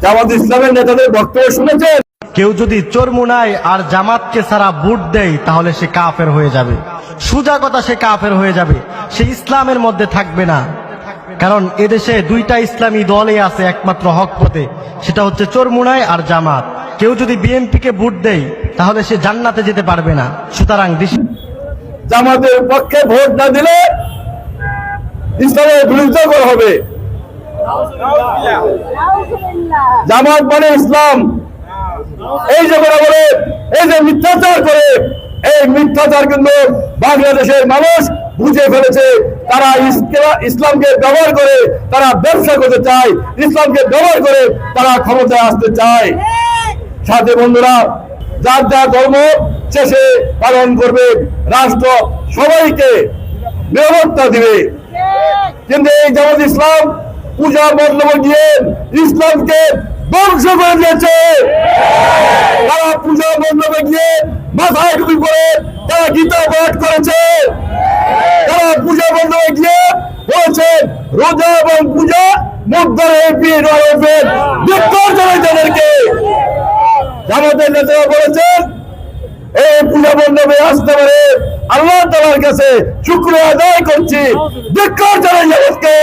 জামাত ইসলামের নেতাদের বক্তব্য শুনেছেন? কেউ যদি চরমুনায় আর জামাতকে ছাড়া ভোট দেয় তাহলে সে কাফের হয়ে যাবে। সোজা কথা, সে কাফের হয়ে যাবে, সে ইসলামের মধ্যে থাকবে না। কারণ এদেশে দুইটা ইসলামী দলই আছে একমাত্র হক পথে, সেটা হচ্ছে চরমুনায় আর জামাত। কেউ যদি বিএনপিকে ভোট দেয় তাহলে সে জান্নাতে যেতে পারবে না। সুতরাং জামাতের পক্ষে ভোট না দিলে ইসলামের বিরুদ্ধে করা হবে। জামাত মানে ইসলাম। এই যে বলে এই যে মিথ্যাচার করে, এই মিথ্যাচার কিন্তু বাংলাদেশের মানুষ বুঝে ফেলেছে। তারা ইসলামকে ব্যবহার করে তারা ব্যবসা করতে চায়, ইসলামকে ব্যবহার করে তারা ক্ষমতায় আসতে চায়। সাথে বন্ধুরা, যার যার ধর্ম শেষে পালন করবে, রাষ্ট্র সবাইকে নিরাপত্তা দিবে। কিন্তু এই জামাত ইসলাম পূজা মণ্ডপে গিয়ে ইসলামকে ধ্বংস করে দিয়েছে। তারা পূজা মণ্ডপে গিয়ে মাথায় টুপি পরে তারা গীতা পাঠ করেছে। তারা পূজা মণ্ডপে গিয়ে বলেছে রোজা এবং পূজা মুদ্রার তাদেরকে। জামাতের নেতারা বলেছেন এই পূজা মণ্ডপে আসতে পারে আল্লাহ তাআলার কাছে শুকরিয়া আদায় করছি। ধিক্কার জানাই জামাতকে।